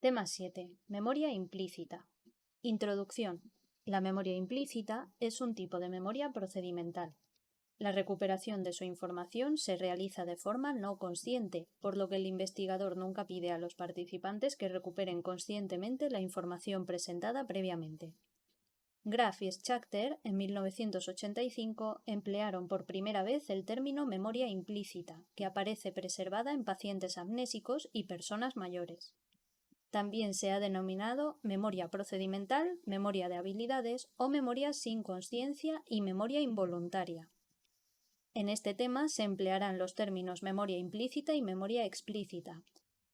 Tema 7. Memoria implícita. Introducción. La memoria implícita es un tipo de memoria procedimental. La recuperación de su información se realiza de forma no consciente, por lo que el investigador nunca pide a los participantes que recuperen conscientemente la información presentada previamente. Graf y Schachter, en 1985, emplearon por primera vez el término memoria implícita, que aparece preservada en pacientes amnésicos y personas mayores. También se ha denominado memoria procedimental, memoria de habilidades o memoria sin consciencia y memoria involuntaria. En este tema se emplearán los términos memoria implícita y memoria explícita.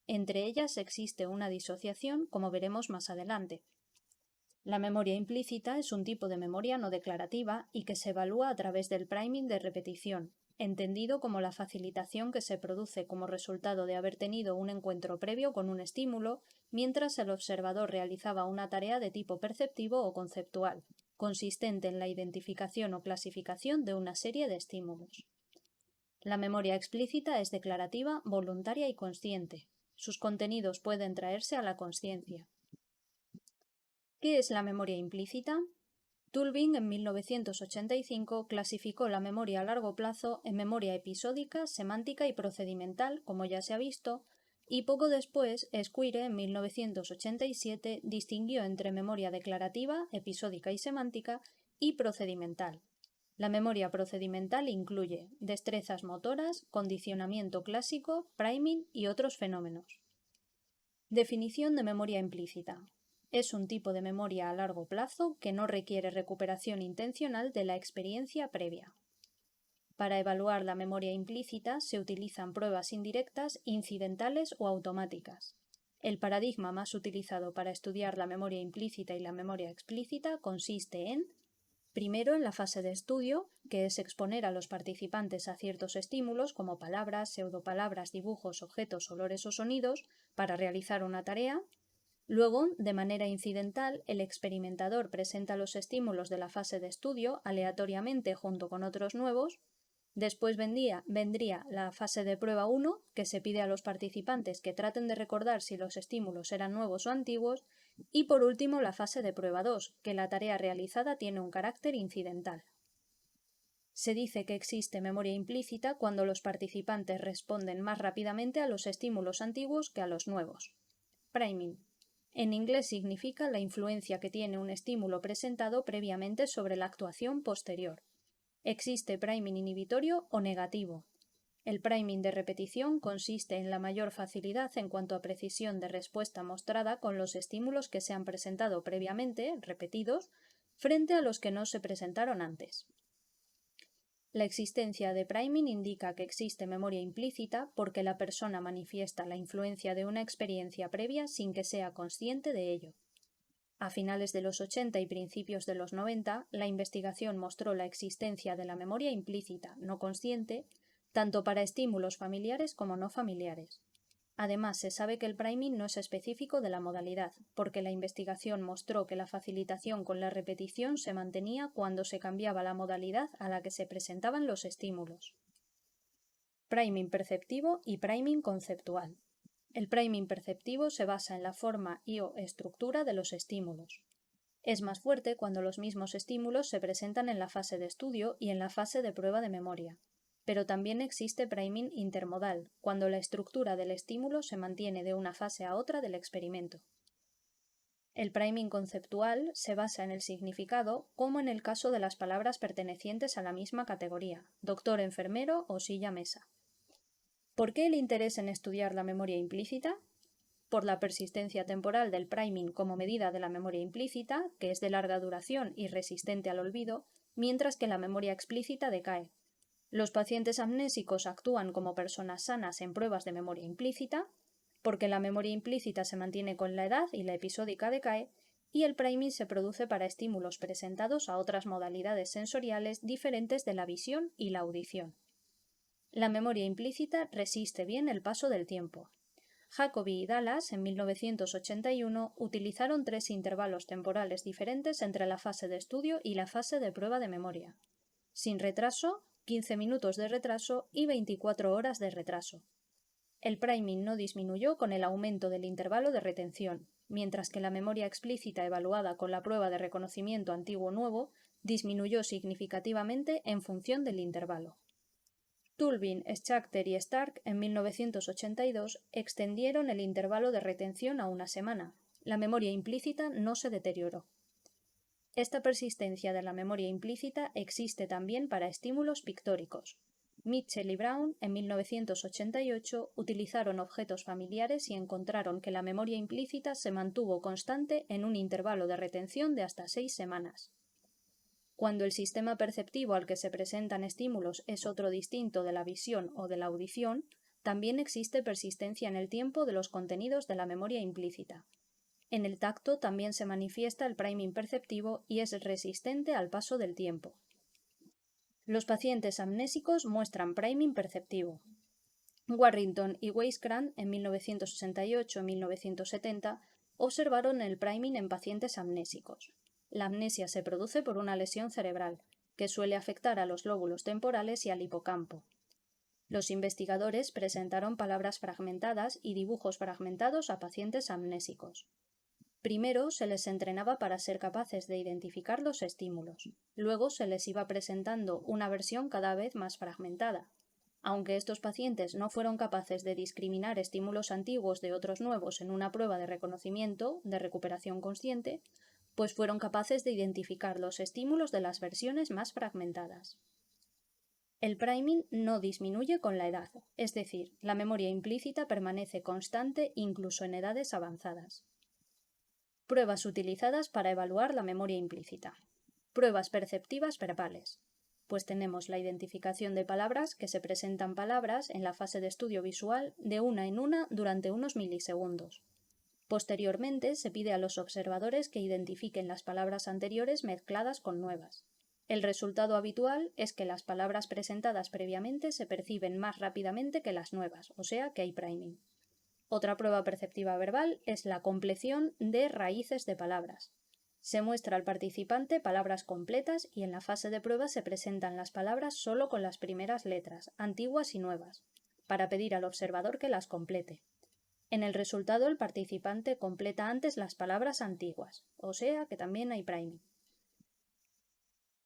Entre ellas existe una disociación, como veremos más adelante. La memoria implícita es un tipo de memoria no declarativa y que se evalúa a través del priming de repetición, entendido como la facilitación que se produce como resultado de haber tenido un encuentro previo con un estímulo mientras el observador realizaba una tarea de tipo perceptivo o conceptual, consistente en la identificación o clasificación de una serie de estímulos. La memoria explícita es declarativa, voluntaria y consciente. Sus contenidos pueden traerse a la consciencia. ¿Qué es la memoria implícita? Tulving en 1985 clasificó la memoria a largo plazo en memoria episódica, semántica y procedimental, como ya se ha visto, y poco después Squire en 1987 distinguió entre memoria declarativa, episódica y semántica y procedimental. La memoria procedimental incluye destrezas motoras, condicionamiento clásico, priming y otros fenómenos. Definición de memoria implícita. Es un tipo de memoria a largo plazo que no requiere recuperación intencional de la experiencia previa. Para evaluar la memoria implícita se utilizan pruebas indirectas, incidentales o automáticas. El paradigma más utilizado para estudiar la memoria implícita y la memoria explícita consiste en: primero, en la fase de estudio, que es exponer a los participantes a ciertos estímulos como palabras, pseudopalabras, dibujos, objetos, olores o sonidos para realizar una tarea. Luego, de manera incidental, el experimentador presenta los estímulos de la fase de estudio aleatoriamente junto con otros nuevos. Después vendría la fase de prueba 1, que se pide a los participantes que traten de recordar si los estímulos eran nuevos o antiguos. Y por último, la fase de prueba 2, que la tarea realizada tiene un carácter incidental. Se dice que existe memoria implícita cuando los participantes responden más rápidamente a los estímulos antiguos que a los nuevos. Priming. En inglés significa la influencia que tiene un estímulo presentado previamente sobre la actuación posterior. Existe priming inhibitorio o negativo. El priming de repetición consiste en la mayor facilidad en cuanto a precisión de respuesta mostrada con los estímulos que se han presentado previamente, repetidos, frente a los que no se presentaron antes. La existencia de priming indica que existe memoria implícita porque la persona manifiesta la influencia de una experiencia previa sin que sea consciente de ello. A finales de los 80 y principios de los 90, la investigación mostró la existencia de la memoria implícita, no consciente, tanto para estímulos familiares como no familiares. Además, se sabe que el priming no es específico de la modalidad, porque la investigación mostró que la facilitación con la repetición se mantenía cuando se cambiaba la modalidad a la que se presentaban los estímulos. Priming perceptivo y priming conceptual. El priming perceptivo se basa en la forma y o estructura de los estímulos. Es más fuerte cuando los mismos estímulos se presentan en la fase de estudio y en la fase de prueba de memoria. Pero también existe priming intermodal, cuando la estructura del estímulo se mantiene de una fase a otra del experimento. El priming conceptual se basa en el significado, como en el caso de las palabras pertenecientes a la misma categoría, doctor, enfermero o silla, mesa. ¿Por qué el interés en estudiar la memoria implícita? Por la persistencia temporal del priming como medida de la memoria implícita, que es de larga duración y resistente al olvido, mientras que la memoria explícita decae. Los pacientes amnésicos actúan como personas sanas en pruebas de memoria implícita, porque la memoria implícita se mantiene con la edad y la episódica decae, y el priming se produce para estímulos presentados a otras modalidades sensoriales diferentes de la visión y la audición. La memoria implícita resiste bien el paso del tiempo. Jacobi y Dallas, en 1981, utilizaron 3 intervalos temporales diferentes entre la fase de estudio y la fase de prueba de memoria. Sin retraso, 15 minutos de retraso y 24 horas de retraso. El priming no disminuyó con el aumento del intervalo de retención, mientras que la memoria explícita evaluada con la prueba de reconocimiento antiguo-nuevo disminuyó significativamente en función del intervalo. Tulvin, Schachter y Stark en 1982 extendieron el intervalo de retención a una semana. La memoria implícita no se deterioró. Esta persistencia de la memoria implícita existe también para estímulos pictóricos. Mitchell y Brown, en 1988, utilizaron objetos familiares y encontraron que la memoria implícita se mantuvo constante en un intervalo de retención de hasta 6 semanas. Cuando el sistema perceptivo al que se presentan estímulos es otro distinto de la visión o de la audición, también existe persistencia en el tiempo de los contenidos de la memoria implícita. En el tacto también se manifiesta el priming perceptivo y es resistente al paso del tiempo. Los pacientes amnésicos muestran priming perceptivo. Warrington y Weisskranz, en 1968 y 1970, observaron el priming en pacientes amnésicos. La amnesia se produce por una lesión cerebral, que suele afectar a los lóbulos temporales y al hipocampo. Los investigadores presentaron palabras fragmentadas y dibujos fragmentados a pacientes amnésicos. Primero se les entrenaba para ser capaces de identificar los estímulos. Luego se les iba presentando una versión cada vez más fragmentada. Aunque estos pacientes no fueron capaces de discriminar estímulos antiguos de otros nuevos en una prueba de reconocimiento, de recuperación consciente, pues fueron capaces de identificar los estímulos de las versiones más fragmentadas. El priming no disminuye con la edad, es decir, la memoria implícita permanece constante incluso en edades avanzadas. Pruebas utilizadas para evaluar la memoria implícita. Pruebas perceptivas verbales. Pues tenemos la identificación de palabras, que se presentan palabras en la fase de estudio visual de una en una durante unos milisegundos. Posteriormente se pide a los observadores que identifiquen las palabras anteriores mezcladas con nuevas. El resultado habitual es que las palabras presentadas previamente se perciben más rápidamente que las nuevas, o sea que hay priming. Otra prueba perceptiva verbal es la compleción de raíces de palabras. Se muestra al participante palabras completas y en la fase de prueba se presentan las palabras solo con las primeras letras, antiguas y nuevas, para pedir al observador que las complete. En el resultado el participante completa antes las palabras antiguas, o sea que también hay priming.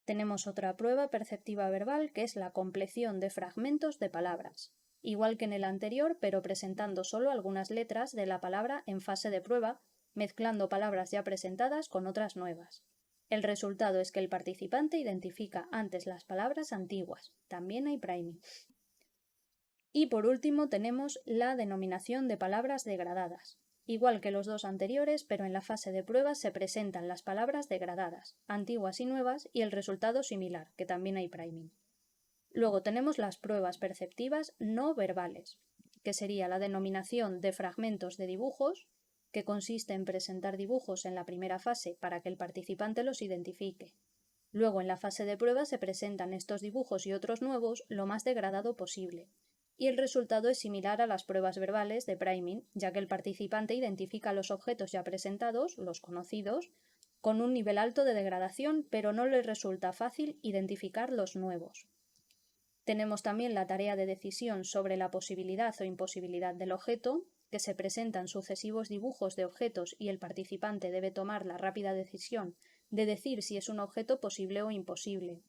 Tenemos otra prueba perceptiva verbal que es la compleción de fragmentos de palabras. Igual que en el anterior, pero presentando solo algunas letras de la palabra en fase de prueba, mezclando palabras ya presentadas con otras nuevas. El resultado es que el participante identifica antes las palabras antiguas. También hay priming. Y por último tenemos la denominación de palabras degradadas. Igual que los dos anteriores, pero en la fase de prueba se presentan las palabras degradadas, antiguas y nuevas, y el resultado similar, que también hay priming. Luego tenemos las pruebas perceptivas no verbales, que sería la denominación de fragmentos de dibujos, que consiste en presentar dibujos en la primera fase para que el participante los identifique. Luego en la fase de prueba se presentan estos dibujos y otros nuevos lo más degradado posible, y el resultado es similar a las pruebas verbales de priming, ya que el participante identifica los objetos ya presentados, los conocidos, con un nivel alto de degradación, pero no le resulta fácil identificar los nuevos. Tenemos también la tarea de decisión sobre la posibilidad o imposibilidad del objeto, que se presentan sucesivos dibujos de objetos y el participante debe tomar la rápida decisión de decir si es un objeto posible o imposible.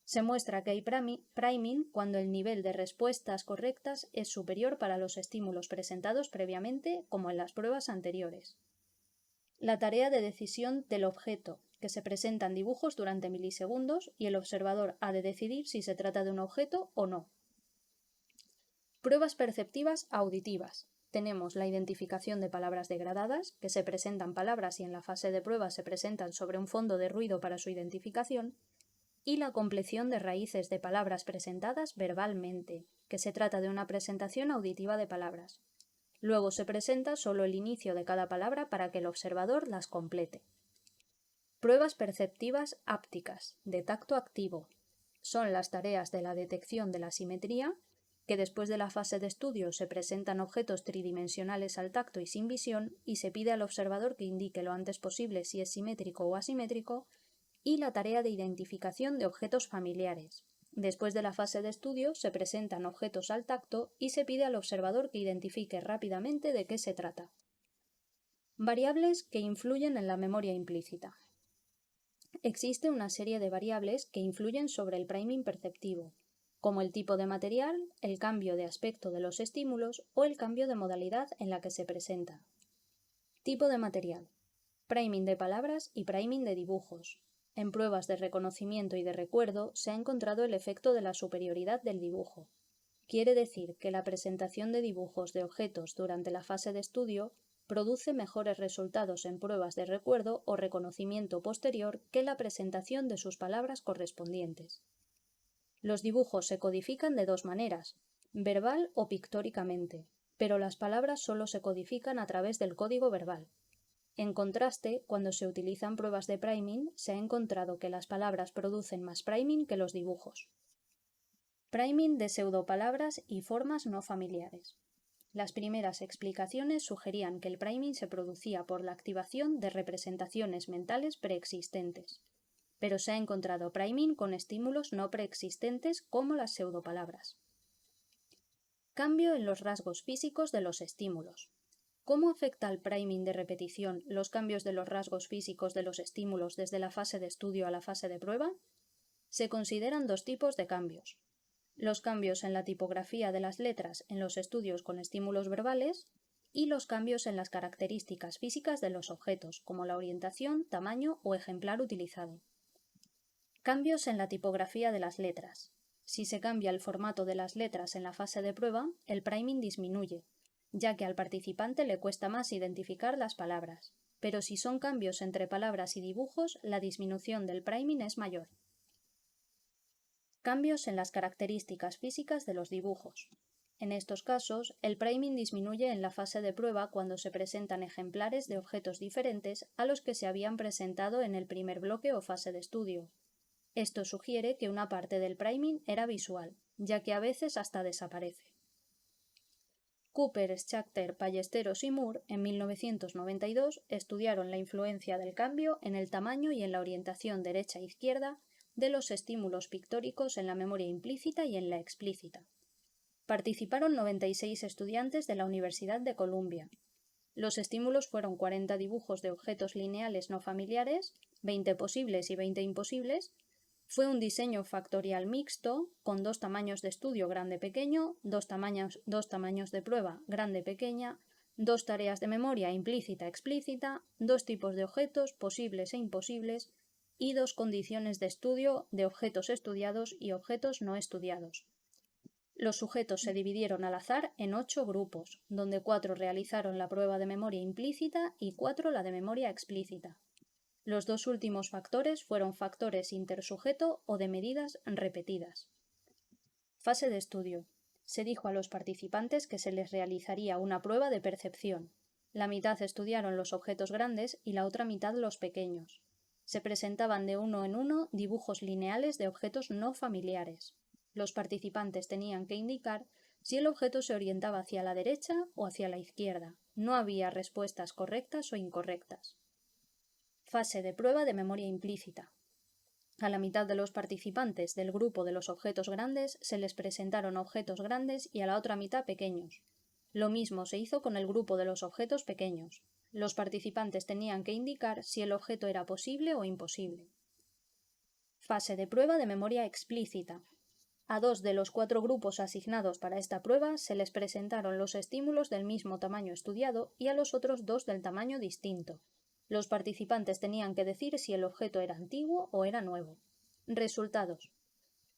Se muestra que hay priming cuando el nivel de respuestas correctas es superior para los estímulos presentados previamente, como en las pruebas anteriores. La tarea de decisión del objeto, que se presentan dibujos durante milisegundos y el observador ha de decidir si se trata de un objeto o no. Pruebas perceptivas auditivas. Tenemos la identificación de palabras degradadas, que se presentan palabras y en la fase de prueba se presentan sobre un fondo de ruido para su identificación, y la compleción de raíces de palabras presentadas verbalmente, que se trata de una presentación auditiva de palabras. Luego se presenta solo el inicio de cada palabra para que el observador las complete. Pruebas perceptivas ápticas, de tacto activo. Son las tareas de la detección de la simetría, que después de la fase de estudio se presentan objetos tridimensionales al tacto y sin visión, y se pide al observador que indique lo antes posible si es simétrico o asimétrico, y la tarea de identificación de objetos familiares, Después de la fase de estudio, se presentan objetos al tacto y se pide al observador que identifique rápidamente de qué se trata. Variables que influyen en la memoria implícita. Existe una serie de variables que influyen sobre el priming perceptivo, como el tipo de material, el cambio de aspecto de los estímulos o el cambio de modalidad en la que se presenta. Tipo de material. Priming de palabras y priming de dibujos. En pruebas de reconocimiento y de recuerdo se ha encontrado el efecto de la superioridad del dibujo. Quiere decir que la presentación de dibujos de objetos durante la fase de estudio produce mejores resultados en pruebas de recuerdo o reconocimiento posterior que la presentación de sus palabras correspondientes. Los dibujos se codifican de dos maneras, verbal o pictóricamente, pero las palabras solo se codifican a través del código verbal. En contraste, cuando se utilizan pruebas de priming, se ha encontrado que las palabras producen más priming que los dibujos. Priming de pseudopalabras y formas no familiares. Las primeras explicaciones sugerían que el priming se producía por la activación de representaciones mentales preexistentes, pero se ha encontrado priming con estímulos no preexistentes como las pseudopalabras. Cambio en los rasgos físicos de los estímulos. ¿Cómo afecta al priming de repetición los cambios de los rasgos físicos de los estímulos desde la fase de estudio a la fase de prueba? Se consideran dos tipos de cambios. Los cambios en la tipografía de las letras en los estudios con estímulos verbales y los cambios en las características físicas de los objetos, como la orientación, tamaño o ejemplar utilizado. Cambios en la tipografía de las letras. Si se cambia el formato de las letras en la fase de prueba, el priming disminuye, ya que al participante le cuesta más identificar las palabras, pero si son cambios entre palabras y dibujos, la disminución del priming es mayor. Cambios en las características físicas de los dibujos. En estos casos, el priming disminuye en la fase de prueba cuando se presentan ejemplares de objetos diferentes a los que se habían presentado en el primer bloque o fase de estudio. Esto sugiere que una parte del priming era visual, ya que a veces hasta desaparece. Cooper, Schachter, Ballesteros y Moore, en 1992, estudiaron la influencia del cambio en el tamaño y en la orientación derecha-izquierda de los estímulos pictóricos en la memoria implícita y en la explícita. Participaron 96 estudiantes de la Universidad de Columbia. Los estímulos fueron 40 dibujos de objetos lineales no familiares, 20 posibles y 20 imposibles. Fue un diseño factorial mixto, con dos tamaños de estudio grande-pequeño, dos tamaños de prueba grande-pequeña, dos tareas de memoria implícita-explícita, dos tipos de objetos posibles e imposibles y dos condiciones de estudio de objetos estudiados y objetos no estudiados. Los sujetos se dividieron al azar en 8 grupos, donde 4 realizaron la prueba de memoria implícita y 4 la de memoria explícita. Los dos últimos factores fueron factores intersujeto o de medidas repetidas. Fase de estudio. Se dijo a los participantes que se les realizaría una prueba de percepción. La mitad estudiaron los objetos grandes y la otra mitad los pequeños. Se presentaban de uno en uno dibujos lineales de objetos no familiares. Los participantes tenían que indicar si el objeto se orientaba hacia la derecha o hacia la izquierda. No había respuestas correctas o incorrectas. Fase de prueba de memoria implícita. A la mitad de los participantes del grupo de los objetos grandes se les presentaron objetos grandes y a la otra mitad pequeños. Lo mismo se hizo con el grupo de los objetos pequeños. Los participantes tenían que indicar si el objeto era posible o imposible. Fase de prueba de memoria explícita. A 2 de los 4 grupos asignados para esta prueba se les presentaron los estímulos del mismo tamaño estudiado y a los otros 2 del tamaño distinto. Los participantes tenían que decir si el objeto era antiguo o era nuevo. Resultados.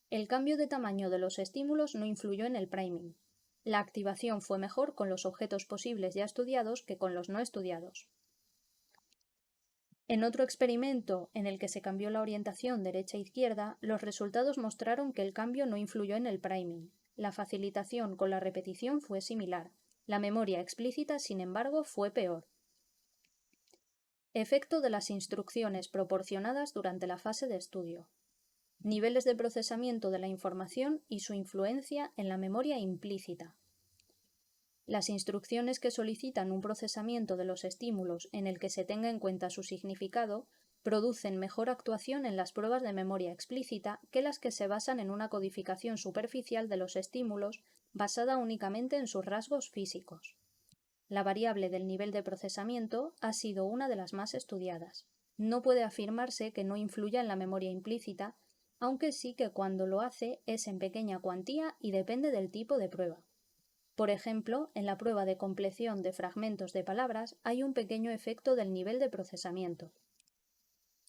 El cambio de tamaño de los estímulos no influyó en el priming. La activación fue mejor con los objetos posibles ya estudiados que con los no estudiados. En otro experimento, en el que se cambió la orientación derecha-izquierda, los resultados mostraron que el cambio no influyó en el priming. La facilitación con la repetición fue similar. La memoria explícita, sin embargo, fue peor. Efecto de las instrucciones proporcionadas durante la fase de estudio. Niveles de procesamiento de la información y su influencia en la memoria implícita. Las instrucciones que solicitan un procesamiento de los estímulos en el que se tenga en cuenta su significado producen mejor actuación en las pruebas de memoria explícita que las que se basan en una codificación superficial de los estímulos basada únicamente en sus rasgos físicos. La variable del nivel de procesamiento ha sido una de las más estudiadas. No puede afirmarse que no influya en la memoria implícita, aunque sí que cuando lo hace es en pequeña cuantía y depende del tipo de prueba. Por ejemplo, en la prueba de compleción de fragmentos de palabras hay un pequeño efecto del nivel de procesamiento.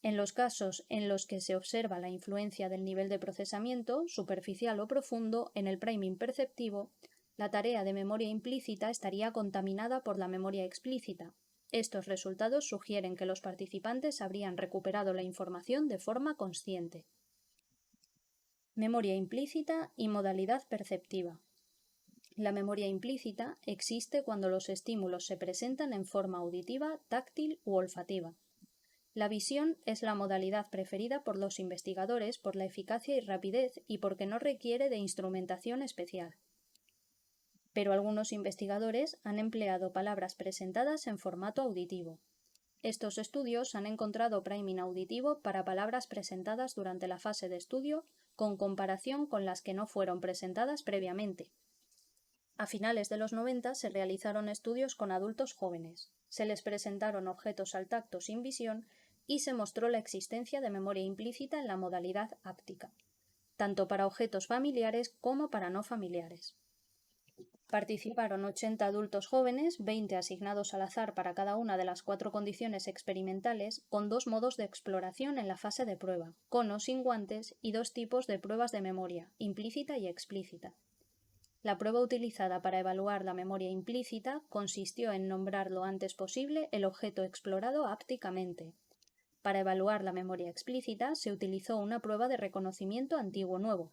En los casos en los que se observa la influencia del nivel de procesamiento, superficial o profundo, en el priming perceptivo, la tarea de memoria implícita estaría contaminada por la memoria explícita. Estos resultados sugieren que los participantes habrían recuperado la información de forma consciente. Memoria implícita y modalidad perceptiva. La memoria implícita existe cuando los estímulos se presentan en forma auditiva, táctil u olfativa. La visión es la modalidad preferida por los investigadores por la eficacia y rapidez y porque no requiere de instrumentación especial. Pero algunos investigadores han empleado palabras presentadas en formato auditivo. Estos estudios han encontrado priming auditivo para palabras presentadas durante la fase de estudio con comparación con las que no fueron presentadas previamente. A finales de los 90 se realizaron estudios con adultos jóvenes. Se les presentaron objetos al tacto sin visión y se mostró la existencia de memoria implícita en la modalidad háptica, tanto para objetos familiares como para no familiares. Participaron 80 adultos jóvenes, 20 asignados al azar para cada una de las 4 condiciones experimentales, con 2 modos de exploración en la fase de prueba, con o sin guantes, y 2 tipos de pruebas de memoria, implícita y explícita. La prueba utilizada para evaluar la memoria implícita consistió en nombrar lo antes posible el objeto explorado hápticamente. Para evaluar la memoria explícita se utilizó una prueba de reconocimiento antiguo-nuevo.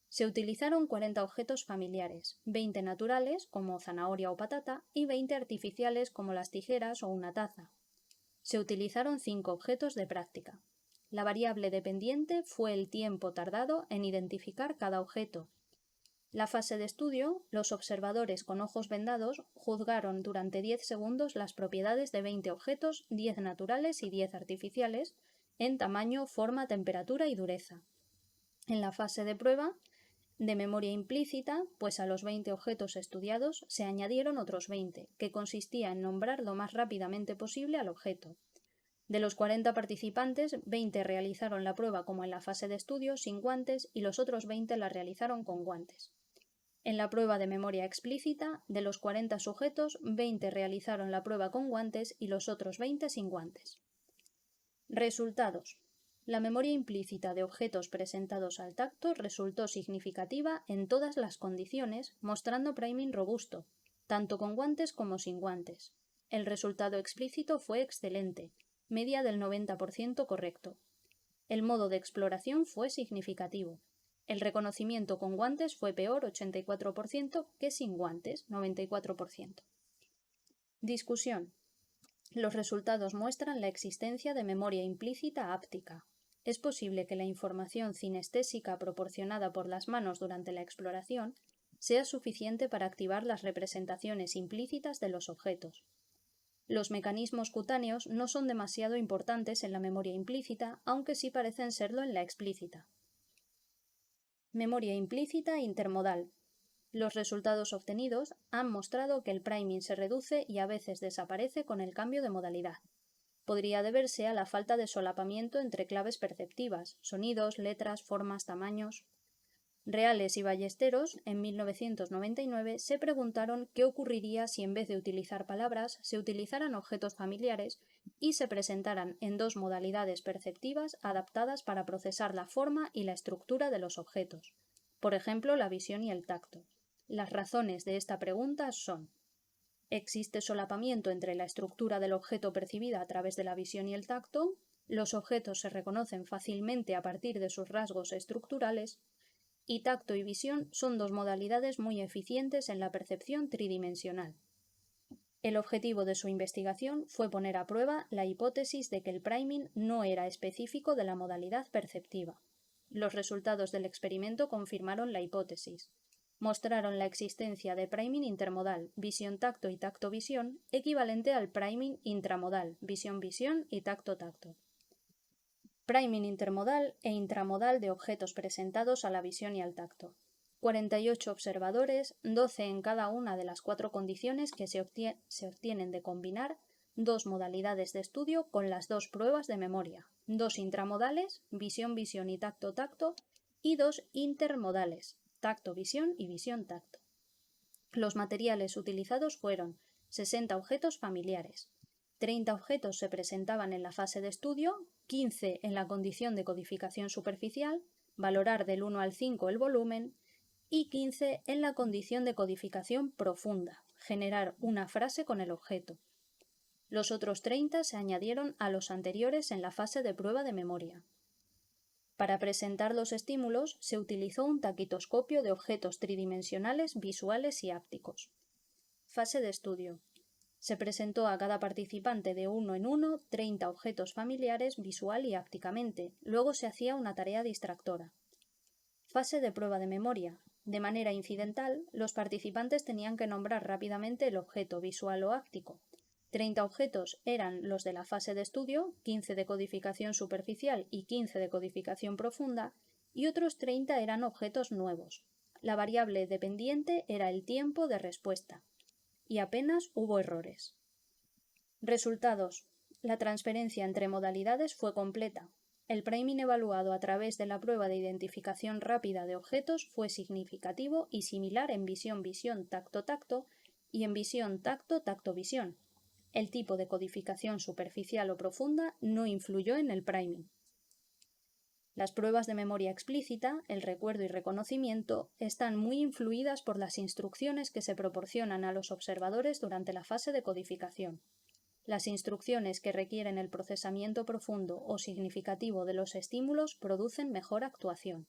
Se utilizaron 40 objetos familiares, 20 naturales, como zanahoria o patata, y 20 artificiales, como las tijeras o una taza. Se utilizaron 5 objetos de práctica. La variable dependiente fue el tiempo tardado en identificar cada objeto. La fase de estudio, los observadores con ojos vendados juzgaron durante 10 segundos las propiedades de 20 objetos, 10 naturales y 10 artificiales, en tamaño, forma, temperatura y dureza. En la fase de prueba de memoria implícita, pues a los 20 objetos estudiados se añadieron otros 20, que consistía en nombrar lo más rápidamente posible al objeto. De los 40 participantes, 20 realizaron la prueba como en la fase de estudio, sin guantes, y los otros 20 la realizaron con guantes. En la prueba de memoria explícita, de los 40 sujetos, 20 realizaron la prueba con guantes y los otros 20 sin guantes. Resultados. La memoria implícita de objetos presentados al tacto resultó significativa en todas las condiciones, mostrando priming robusto, tanto con guantes como sin guantes. El resultado explícito fue excelente, media del 90% correcto. El modo de exploración fue significativo. El reconocimiento con guantes fue peor 84% que sin guantes 94%. Discusión. Los resultados muestran la existencia de memoria implícita háptica. Es posible que la información cinestésica proporcionada por las manos durante la exploración sea suficiente para activar las representaciones implícitas de los objetos. Los mecanismos cutáneos no son demasiado importantes en la memoria implícita, aunque sí parecen serlo en la explícita. Memoria implícita intermodal. Los resultados obtenidos han mostrado que el priming se reduce y a veces desaparece con el cambio de modalidad. Podría deberse a la falta de solapamiento entre claves perceptivas, sonidos, letras, formas, tamaños. Reales y Ballesteros, en 1999, se preguntaron qué ocurriría si en vez de utilizar palabras se utilizaran objetos familiares y se presentaran en 2 modalidades perceptivas adaptadas para procesar la forma y la estructura de los objetos, por ejemplo, la visión y el tacto. Las razones de esta pregunta son: ¿existe solapamiento entre la estructura del objeto percibida a través de la visión y el tacto? ¿Los objetos se reconocen fácilmente a partir de sus rasgos estructurales? Y tacto y visión son 2 modalidades muy eficientes en la percepción tridimensional. El objetivo de su investigación fue poner a prueba la hipótesis de que el priming no era específico de la modalidad perceptiva. Los resultados del experimento confirmaron la hipótesis. Mostraron la existencia de priming intermodal, visión-tacto y tacto-visión, equivalente al priming intramodal, visión-visión y tacto-tacto. priming intermodal e intramodal de objetos presentados a la visión y al tacto. 48 observadores, 12 en cada una de las 4 condiciones que se obtienen de combinar 2 modalidades de estudio con las 2 pruebas de memoria, 2 intramodales, visión-visión y tacto-tacto, y 2 intermodales, tacto-visión y visión-tacto. Los materiales utilizados fueron 60 objetos familiares. 30 objetos se presentaban en la fase de estudio, 15 en la condición de codificación superficial, valorar del 1 al 5 el volumen, y 15 en la condición de codificación profunda, generar una frase con el objeto. Los otros 30 se añadieron a los anteriores en la fase de prueba de memoria. Para presentar los estímulos se utilizó un taquitoscopio de objetos tridimensionales, visuales y ápticos. Fase de estudio. Se presentó a cada participante de 1 en 1 30 objetos familiares visual y ápticamente. Luego se hacía una tarea distractora. Fase de prueba de memoria. De manera incidental, los participantes tenían que nombrar rápidamente el objeto visual o áptico. 30 objetos eran los de la fase de estudio, 15 de codificación superficial y 15 de codificación profunda, y otros 30 eran objetos nuevos. La variable dependiente era el tiempo de respuesta. Y apenas hubo errores. Resultados. La transferencia entre modalidades fue completa. El priming evaluado a través de la prueba de identificación rápida de objetos fue significativo y similar en visión-visión tacto-tacto y en visión tacto-tacto-visión. El tipo de codificación superficial o profunda no influyó en el priming. Las pruebas de memoria explícita, el recuerdo y reconocimiento, están muy influidas por las instrucciones que se proporcionan a los observadores durante la fase de codificación. Las instrucciones que requieren el procesamiento profundo o significativo de los estímulos producen mejor actuación.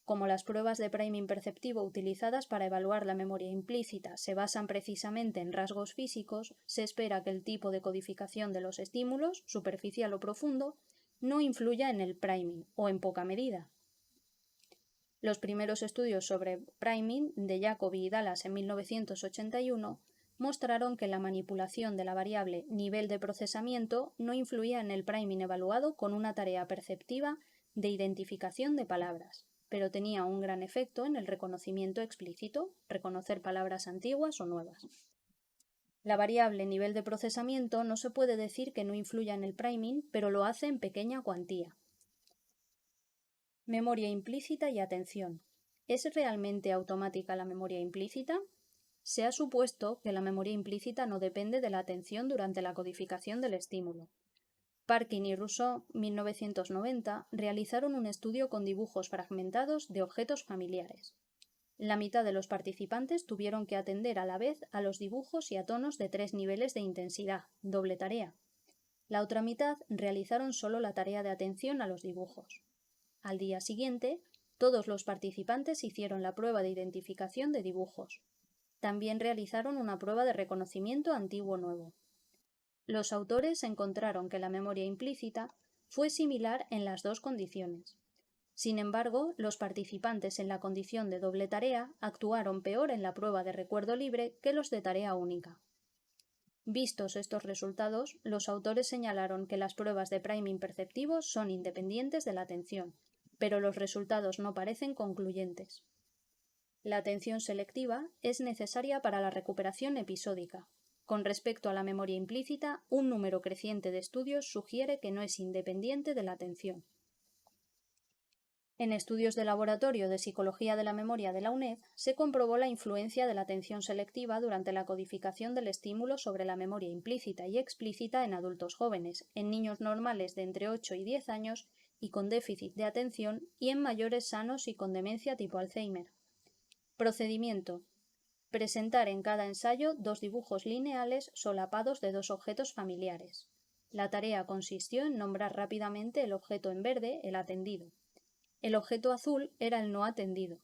Como las pruebas de priming perceptivo utilizadas para evaluar la memoria implícita se basan precisamente en rasgos físicos, se espera que el tipo de codificación de los estímulos, superficial o profundo, no influya en el priming, o en poca medida. Los primeros estudios sobre priming de Jacobi y Dallas en 1981 mostraron que la manipulación de la variable nivel de procesamiento no influía en el priming evaluado con una tarea perceptiva de identificación de palabras, pero tenía un gran efecto en el reconocimiento explícito, reconocer palabras antiguas o nuevas. La variable nivel de procesamiento no se puede decir que no influya en el priming, pero lo hace en pequeña cuantía. Memoria implícita y atención. ¿Es realmente automática la memoria implícita? Se ha supuesto que la memoria implícita no depende de la atención durante la codificación del estímulo. Parkin y Rousseau, 1990, realizaron un estudio con dibujos fragmentados de objetos familiares. La mitad de los participantes tuvieron que atender a la vez a los dibujos y a tonos de 3 niveles de intensidad, doble tarea. La otra mitad realizaron solo la tarea de atención a los dibujos. Al día siguiente, todos los participantes hicieron la prueba de identificación de dibujos. También realizaron una prueba de reconocimiento antiguo-nuevo. Los autores encontraron que la memoria implícita fue similar en las 2 condiciones. Sin embargo, los participantes en la condición de doble tarea actuaron peor en la prueba de recuerdo libre que los de tarea única. Vistos estos resultados, los autores señalaron que las pruebas de priming perceptivo son independientes de la atención, pero los resultados no parecen concluyentes. La atención selectiva es necesaria para la recuperación episódica. Con respecto a la memoria implícita, un número creciente de estudios sugiere que no es independiente de la atención. En estudios de laboratorio de psicología de la memoria de la UNED se comprobó la influencia de la atención selectiva durante la codificación del estímulo sobre la memoria implícita y explícita en adultos jóvenes, en niños normales de entre 8 y 10 años y con déficit de atención y en mayores sanos y con demencia tipo Alzheimer. Procedimiento. Presentar en cada ensayo 2 dibujos lineales solapados de 2 objetos familiares. La tarea consistió en nombrar rápidamente el objeto en verde, el atendido. El objeto azul era el no atendido.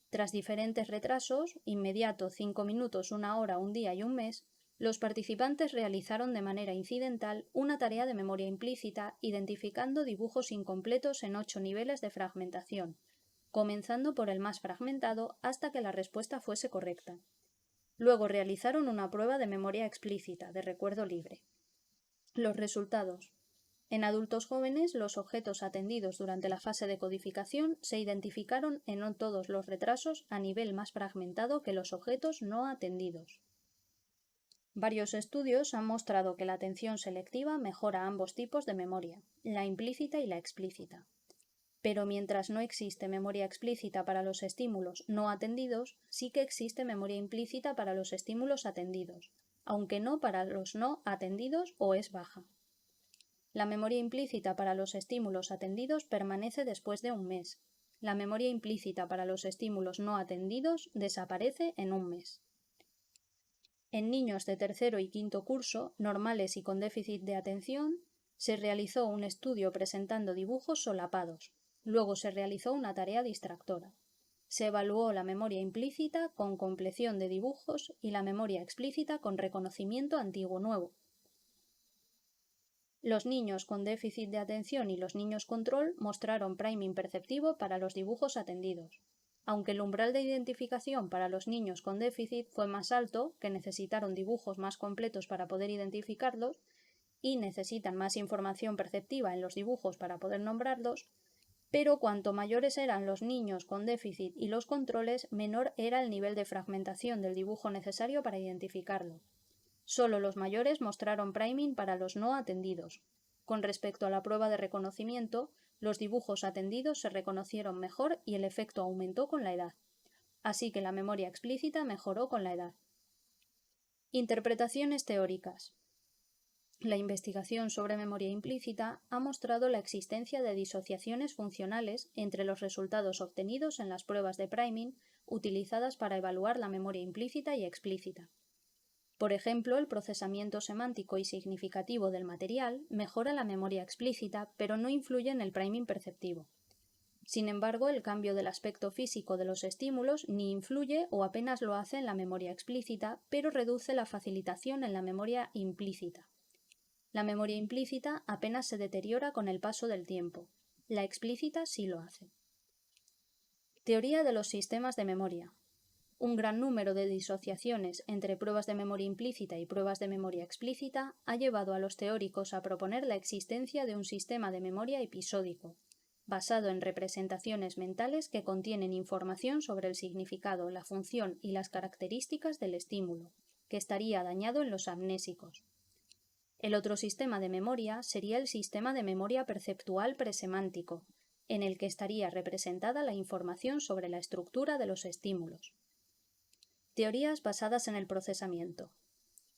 Tras diferentes retrasos, inmediato 5 minutos, 1 hora, 1 día y 1 mes, los participantes realizaron de manera incidental una tarea de memoria implícita identificando dibujos incompletos en 8 niveles de fragmentación, comenzando por el más fragmentado hasta que la respuesta fuese correcta. Luego realizaron una prueba de memoria explícita, de recuerdo libre. Los resultados. En adultos jóvenes, los objetos atendidos durante la fase de codificación se identificaron en todos los retrasos a nivel más fragmentado que los objetos no atendidos. Varios estudios han mostrado que la atención selectiva mejora ambos tipos de memoria, la implícita y la explícita. Pero mientras no existe memoria explícita para los estímulos no atendidos, sí que existe memoria implícita para los estímulos atendidos, aunque no para los no atendidos o es baja. La memoria implícita para los estímulos atendidos permanece después de un mes. La memoria implícita para los estímulos no atendidos desaparece en un mes. En niños de tercero y quinto curso, normales y con déficit de atención, se realizó un estudio presentando dibujos solapados. Luego se realizó una tarea distractora. Se evaluó la memoria implícita con compleción de dibujos y la memoria explícita con reconocimiento antiguo-nuevo. Los niños con déficit de atención y los niños control mostraron priming perceptivo para los dibujos atendidos. Aunque el umbral de identificación para los niños con déficit fue más alto, que necesitaron dibujos más completos para poder identificarlos, y necesitan más información perceptiva en los dibujos para poder nombrarlos, pero cuanto mayores eran los niños con déficit y los controles, menor era el nivel de fragmentación del dibujo necesario para identificarlo. Solo los mayores mostraron priming para los no atendidos. Con respecto a la prueba de reconocimiento, los dibujos atendidos se reconocieron mejor y el efecto aumentó con la edad. Así que la memoria explícita mejoró con la edad. Interpretaciones teóricas. La investigación sobre memoria implícita ha mostrado la existencia de disociaciones funcionales entre los resultados obtenidos en las pruebas de priming utilizadas para evaluar la memoria implícita y explícita. Por ejemplo, el procesamiento semántico y significativo del material mejora la memoria explícita, pero no influye en el priming perceptivo. Sin embargo, el cambio del aspecto físico de los estímulos ni influye o apenas lo hace en la memoria explícita, pero reduce la facilitación en la memoria implícita. La memoria implícita apenas se deteriora con el paso del tiempo. La explícita sí lo hace. Teoría de los sistemas de memoria. Un gran número de disociaciones entre pruebas de memoria implícita y pruebas de memoria explícita ha llevado a los teóricos a proponer la existencia de un sistema de memoria episódico, basado en representaciones mentales que contienen información sobre el significado, la función y las características del estímulo, que estaría dañado en los amnésicos. El otro sistema de memoria sería el sistema de memoria perceptual presemántico, en el que estaría representada la información sobre la estructura de los estímulos. Teorías basadas en el procesamiento.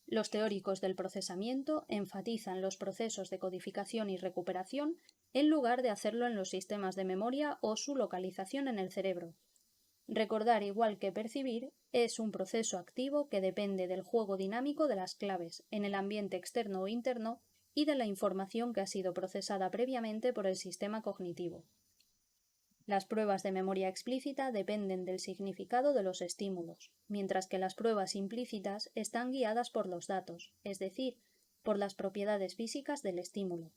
Los teóricos del procesamiento enfatizan los procesos de codificación y recuperación en lugar de hacerlo en los sistemas de memoria o su localización en el cerebro. Recordar, igual que percibir, es un proceso activo que depende del juego dinámico de las claves en el ambiente externo o interno y de la información que ha sido procesada previamente por el sistema cognitivo. Las pruebas de memoria explícita dependen del significado de los estímulos, mientras que las pruebas implícitas están guiadas por los datos, es decir, por las propiedades físicas del estímulo.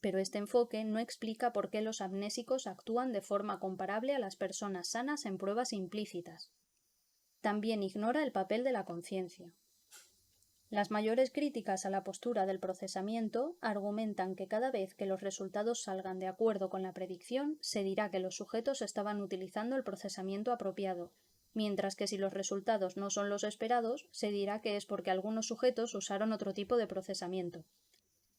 Pero este enfoque no explica por qué los amnésicos actúan de forma comparable a las personas sanas en pruebas implícitas. También ignora el papel de la conciencia. Las mayores críticas a la postura del procesamiento argumentan que cada vez que los resultados salgan de acuerdo con la predicción, se dirá que los sujetos estaban utilizando el procesamiento apropiado, mientras que si los resultados no son los esperados, se dirá que es porque algunos sujetos usaron otro tipo de procesamiento.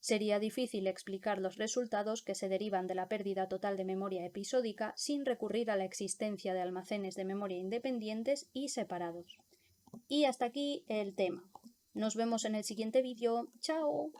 Sería difícil explicar los resultados que se derivan de la pérdida total de memoria episódica sin recurrir a la existencia de almacenes de memoria independientes y separados. Y hasta aquí el tema. Nos vemos en el siguiente vídeo. ¡Chao!